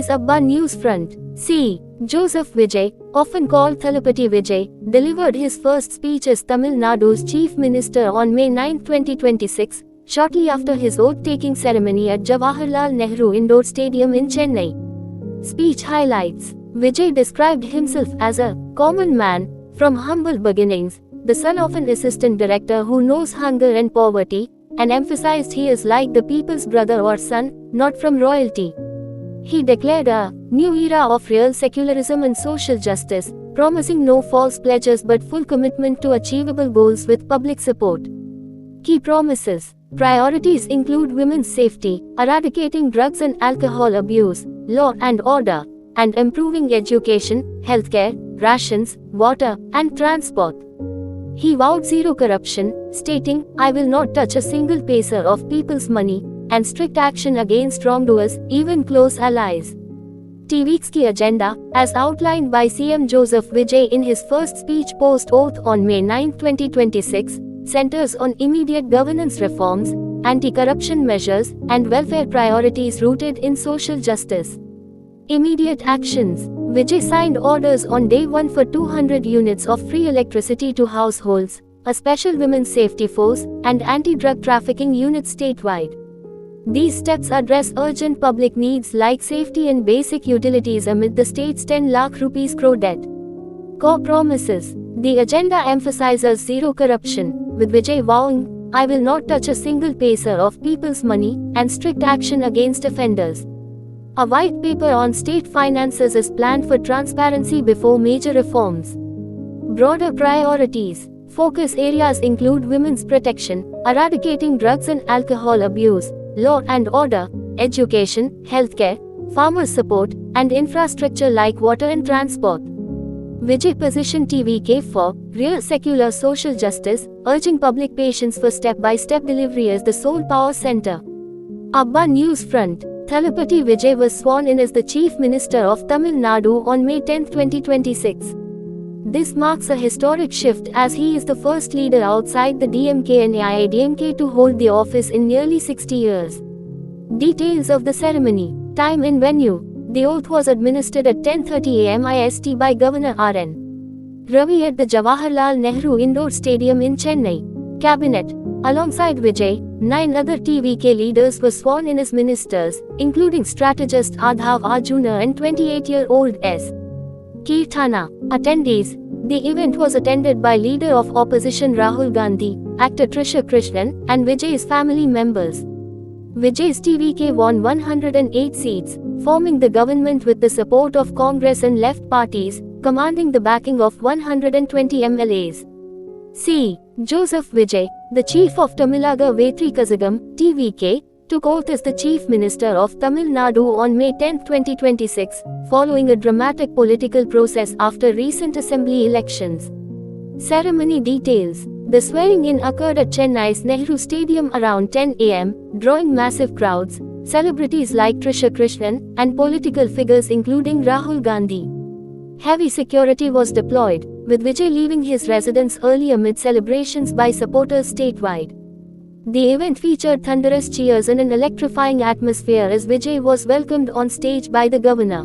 Vijay's Abba news front. C. Joseph Vijay, often called Thalapathy Vijay, delivered his first speech as Tamil Nadu's Chief Minister on May 9, 2026, shortly after his oath-taking ceremony at Jawaharlal Nehru Indoor Stadium in Chennai. Speech highlights. Vijay described himself as a common man, from humble beginnings, the son of an assistant director who knows hunger and poverty, and emphasized he is like the people's brother or son, not from royalty. He declared a new era of real secularism and social justice, promising no false pledges but full commitment to achievable goals with public support. Key promises. Priorities include women's safety, eradicating drugs and alcohol abuse, law and order, and improving education, healthcare, rations, water, and transport. He vowed zero corruption, stating, "I will not touch a single paisa of people's money," and strict action against wrongdoers, even close allies. TV's key agenda, as outlined by CM Joseph Vijay in his first speech post-oath on May 9, 2026, centers on immediate governance reforms, anti-corruption measures, and welfare priorities rooted in social justice. Immediate actions. Vijay signed orders on day 1 for 200 units of free electricity to households, a special women's safety force, and anti-drug trafficking units statewide. These steps address urgent public needs like safety and basic utilities amid the state's 10 lakh rupees crore debt. Core promises. The agenda emphasizes zero corruption, with Vijay vowing, "I will not touch a single paisa of people's money," and strict action against offenders. A white paper on state finances is planned for transparency before major reforms. Broader priorities. Focus areas include women's protection, eradicating drugs and alcohol abuse, law and order, education, healthcare, farmer support, and infrastructure like water and transport. Vijay positioned TVK for real secular social justice, urging public patience for step-by-step delivery as the sole power center. Abba news front. Thalapathy Vijay was sworn in as the Chief Minister of Tamil Nadu on May 10, 2026. This marks a historic shift as he is the first leader outside the DMK and AIADMK to hold the office in nearly 60 years. Details of the ceremony. Time and venue. The oath was administered at 10:30 am IST by Governor R.N. Ravi at the Jawaharlal Nehru Indoor Stadium in Chennai. Cabinet. Alongside Vijay, 9 other TVK leaders were sworn in as ministers, including strategist Adhav Arjuna and 28-year-old S. Kirthana. Attendees. The event was attended by Leader of Opposition Rahul Gandhi, actor Trisha Krishnan, and Vijay's family members. Vijay's TVK won 108 seats, forming the government with the support of Congress and left parties, commanding the backing of 120 MLAs. C. Joseph Vijay, the chief of Tamilaga Vetri Kazhagam, TVK, took oath as the Chief Minister of Tamil Nadu on May 10, 2026, following a dramatic political process after recent assembly elections. Ceremony details. The swearing-in occurred at Chennai's Nehru Stadium around 10 am, drawing massive crowds, celebrities like Trisha Krishnan, and political figures including Rahul Gandhi. Heavy security was deployed, with Vijay leaving his residence early amid celebrations by supporters statewide. The event featured thunderous cheers and an electrifying atmosphere as Vijay was welcomed on stage by the governor.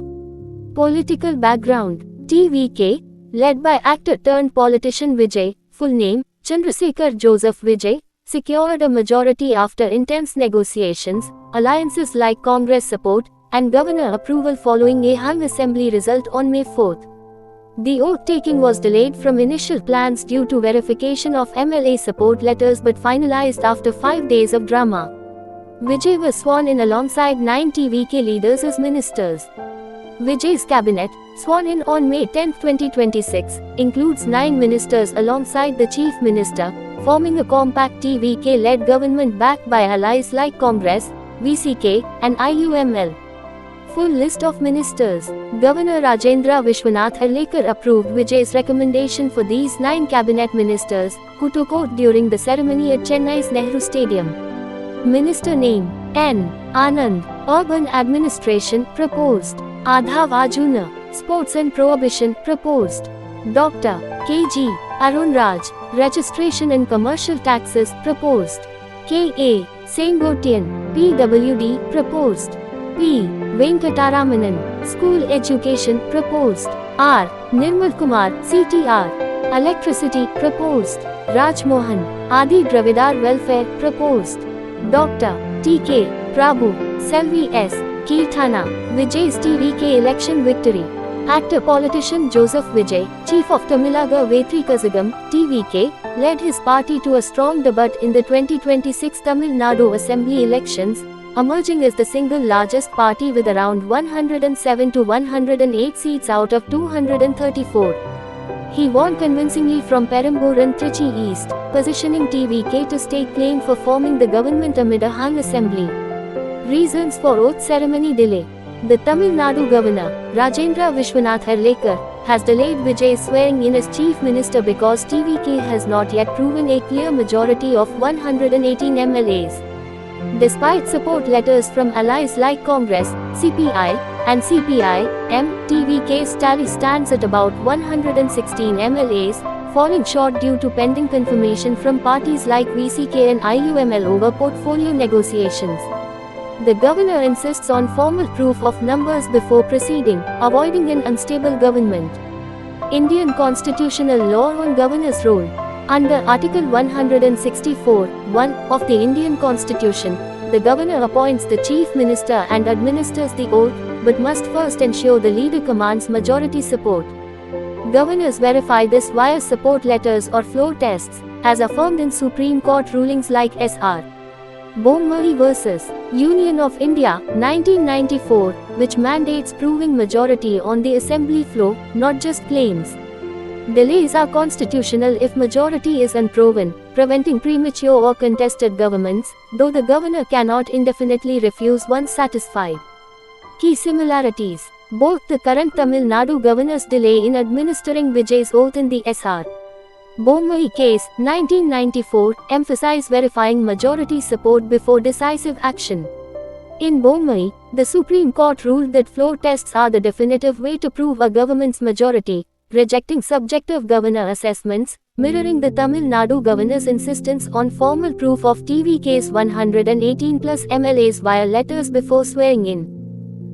Political background. TVK, led by actor-turned-politician Vijay, full name, Chandrasekhar Joseph Vijay, secured a majority after intense negotiations, alliances like Congress support, and governor approval following a hung assembly result on May 4. The oath-taking was delayed from initial plans due to verification of MLA support letters but finalized after 5 days of drama. Vijay was sworn in alongside 9 TVK leaders as ministers. Vijay's cabinet, sworn in on May 10, 2026, includes 9 ministers alongside the Chief Minister, forming a compact TVK-led government backed by allies like Congress, VCK, and IUML. Full list of ministers. Governor Rajendra Vishwanath Arlekar approved Vijay's recommendation for these 9 cabinet ministers, who took oath during the ceremony at Chennai's Nehru Stadium. Minister name: N. Anand. Urban Administration, proposed. Adhav Arjuna. Sports and Prohibition, proposed. Dr. K.G. Arun Raj. Registration and Commercial Taxes, proposed. K.A. Sengotian. PWD, proposed. P. Venkataramanan. School education proposed. R. Nirmal Kumar, CTR. Electricity proposed. Raj Mohan. Adi Dravidar welfare proposed. Dr. T.K. Prabhu. Selvi S. Keerthana. Vijay's TVK election victory. Actor politician Joseph Vijay, chief of Tamilaga Vetrikazhagam, TVK, led his party to a strong debut in the 2026 Tamil Nadu Assembly elections, emerging as the single largest party with around 107 to 108 seats out of 234. He won convincingly from Perambur and Trichy East, positioning TVK to stake claim for forming the government amid a hung assembly. Reasons for oath ceremony delay. The Tamil Nadu governor, Rajendra Vishwanath Harlekar, has delayed Vijay's swearing in as chief minister because TVK has not yet proven a clear majority of 118 MLAs. Despite support letters from allies like Congress, CPI, and CPI-M, TVK's tally stands at about 116 MLAs, falling short due to pending confirmation from parties like VCK and IUML over portfolio negotiations. The governor insists on formal proof of numbers before proceeding, avoiding an unstable government. Indian constitutional law on governor's role. Under Article 164(1) of the Indian Constitution, the governor appoints the chief minister and administers the oath, but must first ensure the leader commands majority support. Governors verify this via support letters or floor tests, as affirmed in Supreme Court rulings like S.R. Bommai vs. Union of India, 1994, which mandates proving majority on the assembly floor, not just claims. Delays are constitutional if majority is unproven, preventing premature or contested governments, though the governor cannot indefinitely refuse once satisfied. Key similarities. Both the current Tamil Nadu governor's delay in administering Vijay's oath in the S.R. Bommai case, 1994, emphasize verifying majority support before decisive action. In Bommai, the Supreme Court ruled that floor tests are the definitive way to prove a government's majority, rejecting subjective governor assessments, mirroring the Tamil Nadu governor's insistence on formal proof of TVK's 118 plus MLAs via letters before swearing in.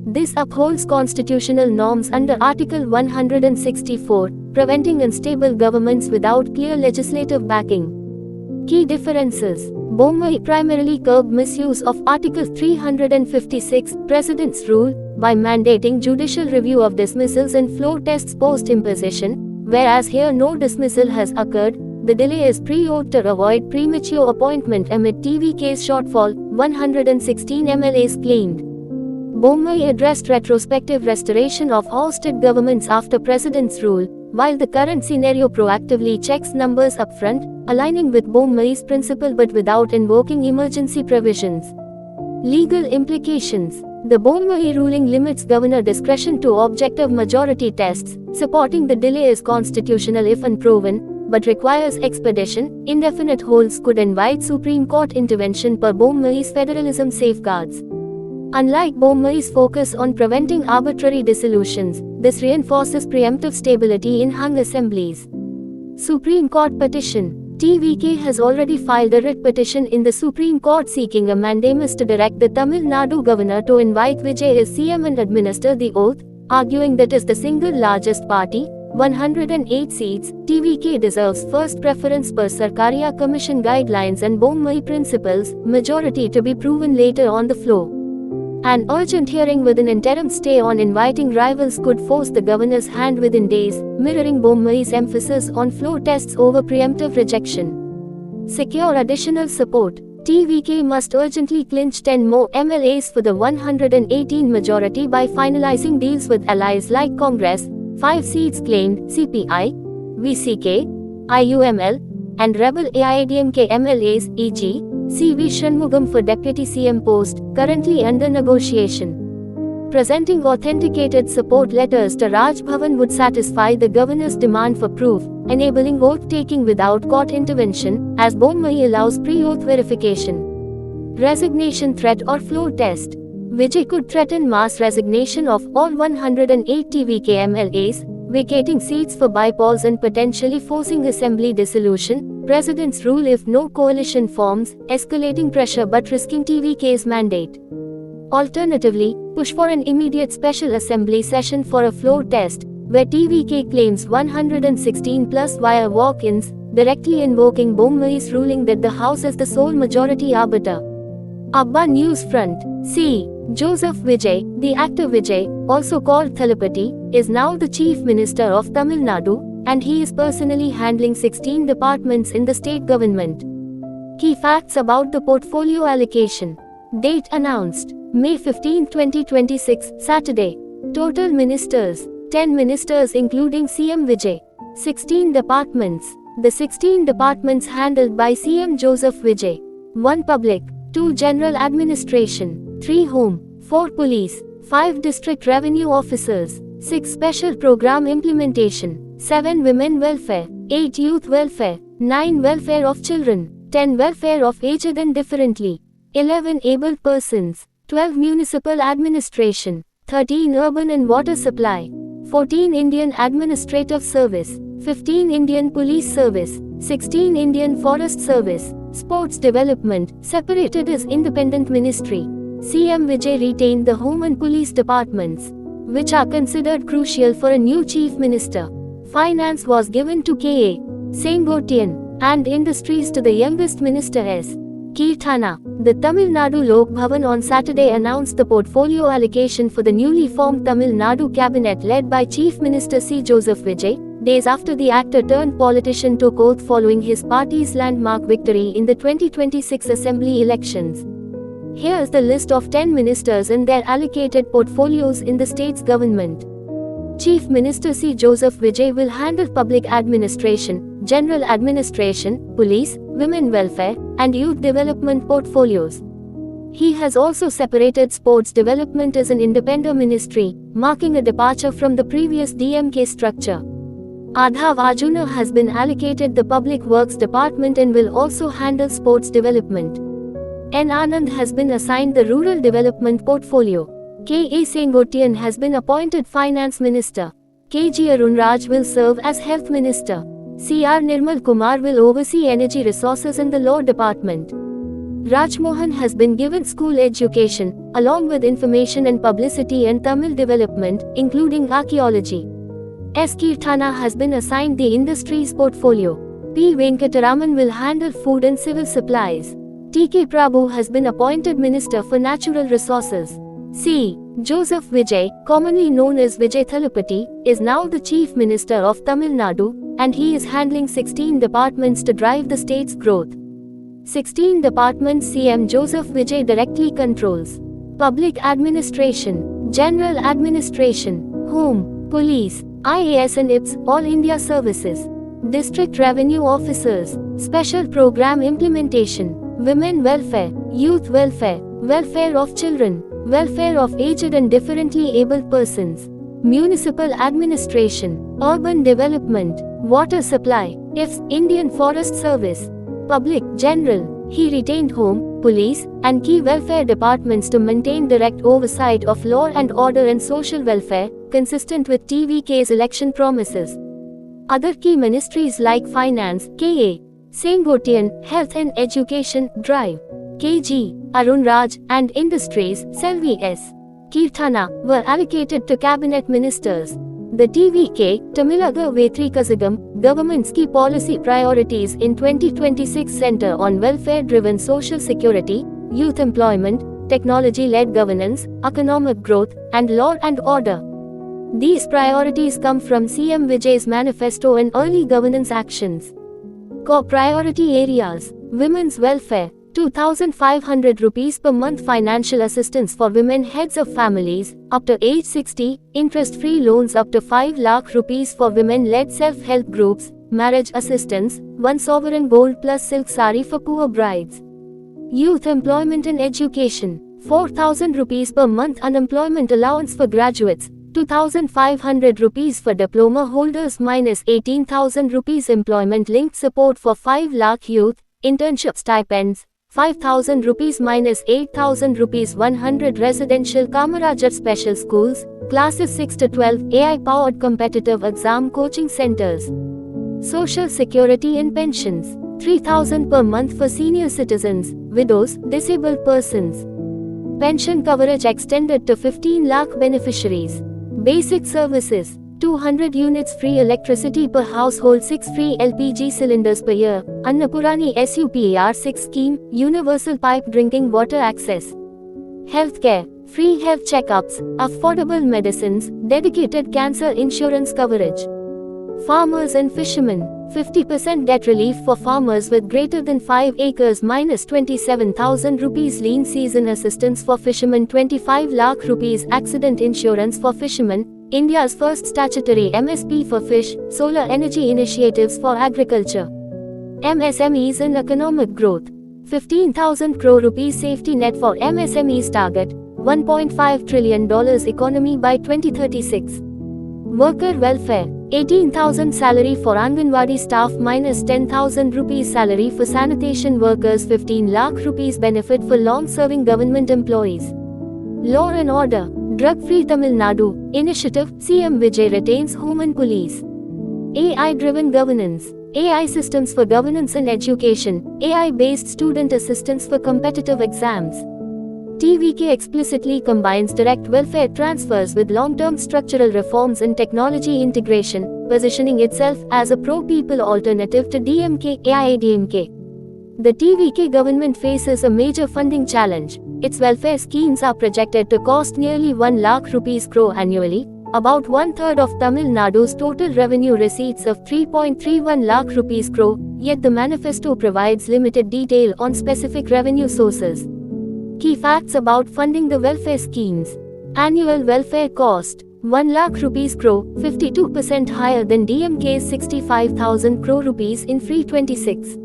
This upholds constitutional norms under Article 164, preventing unstable governments without clear legislative backing. Key differences. Bommai primarily curbed misuse of Article 356, President's Rule, by mandating judicial review of dismissals and floor tests post-imposition, whereas here no dismissal has occurred. The delay is pre-oath to avoid premature appointment amid TVK's shortfall, 116 MLAs claimed. Bommai addressed retrospective restoration of ousted governments after President's Rule, while the current scenario proactively checks numbers upfront, aligning with Bommai's principle but without invoking emergency provisions. Legal implications. The Bommai ruling limits governor discretion to objective majority tests, supporting the delay is constitutional if unproven, but requires expedition. Indefinite holds could invite Supreme Court intervention per Bommai's federalism safeguards. Unlike Bommai's focus on preventing arbitrary dissolutions, this reinforces preemptive stability in hung assemblies. Supreme Court petition. TVK has already filed a writ petition in the Supreme Court seeking a mandamus to direct the Tamil Nadu governor to invite Vijay as CM and administer the oath, arguing that as the single largest party, 108 seats, TVK deserves first preference per Sarkaria Commission guidelines and Bommai principles, majority to be proven later on the floor. An urgent hearing with an interim stay on inviting rivals could force the governor's hand within days, mirroring Bommai's emphasis on floor tests over preemptive rejection. Secure additional support. TVK must urgently clinch 10 more MLAs for the 118 majority by finalizing deals with allies like Congress, 5 seats claimed, CPI, VCK, IUML, and rebel AIADMK MLAs, e.g., C.V. Shanmugam for Deputy CM post, currently under negotiation. Presenting authenticated support letters to Raj Bhavan would satisfy the governor's demand for proof, enabling oath-taking without court intervention, as Bommai allows pre-oath verification. Resignation threat or floor test. Vijay could threaten mass resignation of all 108 TVK MLAs, vacating seats for bypolls and potentially forcing assembly dissolution. President's Rule if no coalition forms, escalating pressure but risking TVK's mandate. Alternatively, push for an immediate special assembly session for a floor test, where TVK claims 116 plus via walk-ins, directly invoking Bommai's ruling that the House is the sole majority arbiter. Abba News Front. C. Joseph Vijay, the actor Vijay, also called Thalapathy, is now the Chief Minister of Tamil Nadu, and he is personally handling 16 departments in the state government. Key facts about the portfolio allocation. Date announced. May 15, 2026, Saturday. Total ministers. 10 ministers including CM Vijay. 16 departments. The 16 departments handled by CM Joseph Vijay. 1 Public, 2 General Administration, 3 Home, 4 Police, 5 District Revenue Officers, 6 Special Program Implementation, 7 Women Welfare, 8 Youth Welfare, 9 Welfare of Children, 10 Welfare of Aged and Differently, 11 Abled Persons, 12 Municipal Administration, 13 Urban and Water Supply, 14 Indian Administrative Service, 15 Indian Police Service, 16 Indian Forest Service, Sports Development, separated as independent ministry. CM Vijay retained the Home and Police departments, which are considered crucial for a new Chief Minister. Finance was given to K.A. Sengotian, and Industries to the youngest minister S. Keerthana. The Tamil Nadu Lok Bhavan on Saturday announced the portfolio allocation for the newly formed Tamil Nadu cabinet led by Chief Minister C. Joseph Vijay, days after the actor-turned-politician took oath following his party's landmark victory in the 2026 Assembly elections. Here's the list of 10 ministers and their allocated portfolios in the state's government. Chief Minister C. Joseph Vijay will handle public administration, general administration, police, women welfare, and youth development portfolios. He has also separated sports development as an independent ministry, marking a departure from the previous DMK structure. Adhav Arjuna has been allocated the Public Works Department and will also handle sports development. N. Anand has been assigned the Rural Development portfolio. K.A. Sengotian has been appointed Finance Minister. K.G. Arunraj will serve as Health Minister. C.R. Nirmal Kumar will oversee Energy Resources and the Law Department. Rajmohan has been given School Education, along with Information and Publicity and Tamil Development, including Archaeology. S. Keerthana has been assigned the Industries portfolio. P. Venkataraman will handle Food and Civil Supplies. T.K. Prabhu has been appointed Minister for Natural Resources. C. Joseph Vijay, commonly known as Vijay Thalapathy, is now the Chief Minister of Tamil Nadu, and he is handling 16 departments to drive the state's growth. 16 departments CM Joseph Vijay directly controls: Public Administration, General Administration, Home, Police, IAS and IPS, All India Services, District Revenue Officers, Special Program Implementation, Women Welfare, Youth Welfare, Welfare of Children, Welfare of Aged and Differently Abled Persons, Municipal Administration, Urban Development, Water Supply, IFS, Indian Forest Service, Public, General. He retained Home, Police, and key welfare departments to maintain direct oversight of law and order and social welfare, consistent with TVK's election promises. Other key ministries like Finance, K.A. Sengotian, Health and Education, Drive, K.G. Arunraj, and Industries, Selvi S. Keerthana, were allocated to cabinet ministers. The TVK, Tamilaga Vetrikazhagam, government's key policy priorities in 2026 center on welfare-driven social security, youth employment, technology-led governance, economic growth, and law and order. These priorities come from CM Vijay's manifesto and early governance actions. Core priority areas: women's welfare, 2,500 rupees per month financial assistance for women heads of families, up to age 60, interest-free loans up to 5 lakh rupees for women-led self-help groups, marriage assistance, 1 sovereign gold plus silk sari for poor brides. Youth employment and education, 4,000 rupees per month unemployment allowance for graduates, 2,500 rupees for diploma holders minus 18,000 rupees employment-linked support for 5 lakh youth, internship stipends, 5,000 rupees minus 8,000 rupees 100 residential Kamarajar special schools, classes 6 to 12 AI-powered competitive exam coaching centers. Social security and pensions, 3,000 per month for senior citizens, widows, disabled persons. Pension coverage extended to 15 lakh beneficiaries. Basic services. 200 units free electricity per household, 6 free LPG cylinders per year. Annapurani SUPAR 6 scheme, universal pipe drinking water access. Healthcare, free health checkups, affordable medicines, dedicated cancer insurance coverage. Farmers and fishermen, 50% debt relief for farmers with greater than 5 acres minus 27,000 rupees. Lean season assistance for fishermen, 25 lakh rupees. Accident insurance for fishermen, India's first statutory MSP for fish. Solar energy initiatives for agriculture. MSMEs and economic growth, 15,000 crore rupees safety net for MSMEs. Target, $1.5 trillion economy by 2036. Worker welfare, 18,000 salary for Anganwadi staff minus 10,000 rupees salary for sanitation workers. 15 lakh rupees benefit for long-serving government employees. Law and order, drug-free Tamil Nadu initiative. CM Vijay retains home and police. AI-driven governance, AI systems for governance and education, AI-based student assistance for competitive exams. TVK explicitly combines direct welfare transfers with long-term structural reforms and technology integration, positioning itself as a pro-people alternative to DMK, AIADMK. The TVK government faces a major funding challenge. Its welfare schemes are projected to cost nearly 1 lakh rupees crore annually, about one-third of Tamil Nadu's total revenue receipts of 3.31 lakh rupees crore, yet the manifesto provides limited detail on specific revenue sources. Key facts about funding the welfare schemes. Annual welfare cost, 1 lakh rupees crore, 52% higher than DMK's 65,000 crore rupees in FY 26.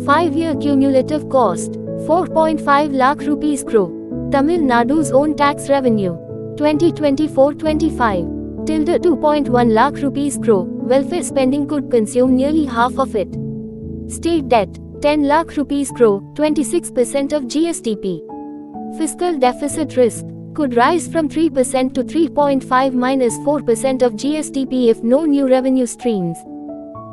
5-year cumulative cost, 4.5 lakh rupees crore. Tamil Nadu's own tax revenue, 2024-25, tilde 2.1 lakh rupees crore. Welfare spending could consume nearly half of it. State debt, 10 lakh rupees crore, 26% of GSDP. Fiscal deficit risk could rise from 3% to 3.5-4% of GSDP if no new revenue streams.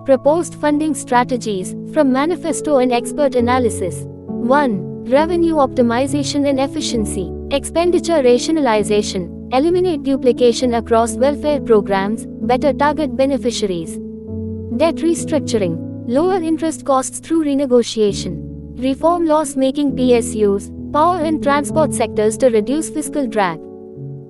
Proposed funding strategies from manifesto and expert analysis. 1. Revenue optimization and efficiency. Expenditure rationalization. Eliminate duplication across welfare programs, better target beneficiaries. Debt restructuring. Lower interest costs through renegotiation. Reform loss-making PSUs, power and transport sectors to reduce fiscal drag.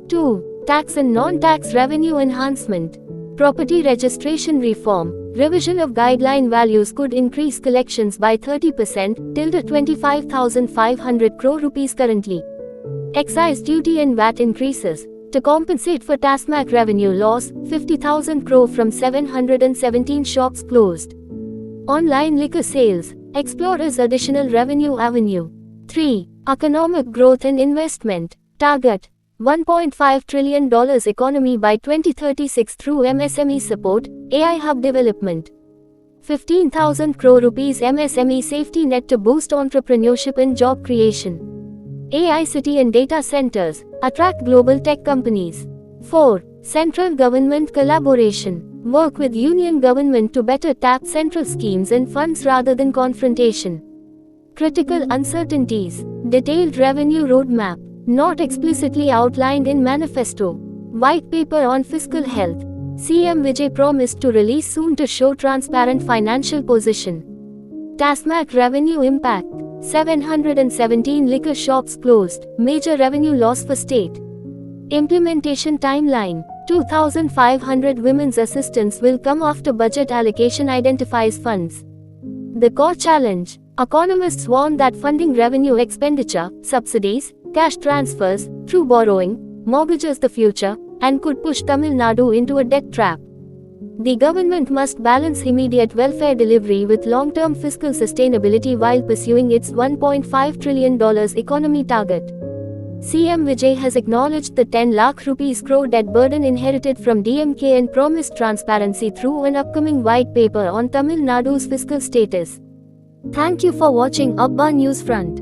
2. Tax and non-tax revenue enhancement. Property registration reform. Revision of guideline values could increase collections by 30%, tilde 25,500 crore rupees currently. Excise duty and VAT increases. To compensate for TASMAC revenue loss, 50,000 crore from 717 shops closed. Online liquor sales. Explore as additional revenue avenue. 3. Economic growth and investment. Target, $1.5 trillion economy by 2036 through MSME support, AI hub development. 15,000 crore rupees MSME safety net to boost entrepreneurship and job creation. AI city and data centers, attract global tech companies. 4. Central government collaboration. Work with union government to better tap central schemes and funds rather than confrontation. Critical uncertainties. Detailed revenue roadmap, not explicitly outlined in manifesto. White paper on fiscal health. CM Vijay promised to release soon to show transparent financial position. TASMAC revenue impact. 717 liquor shops closed, major revenue loss for state. Implementation timeline. 2,500 women's assistants will come after budget allocation identifies funds. The core challenge. Economists warn that funding revenue expenditure, subsidies, cash transfers, through borrowing, mortgages the future, and could push Tamil Nadu into a debt trap. The government must balance immediate welfare delivery with long-term fiscal sustainability while pursuing its $1.5 trillion economy target. CM Vijay has acknowledged the 10 lakh rupees crore debt burden inherited from DMK and promised transparency through an upcoming white paper on Tamil Nadu's fiscal status. Thank you for watching Abba News Front.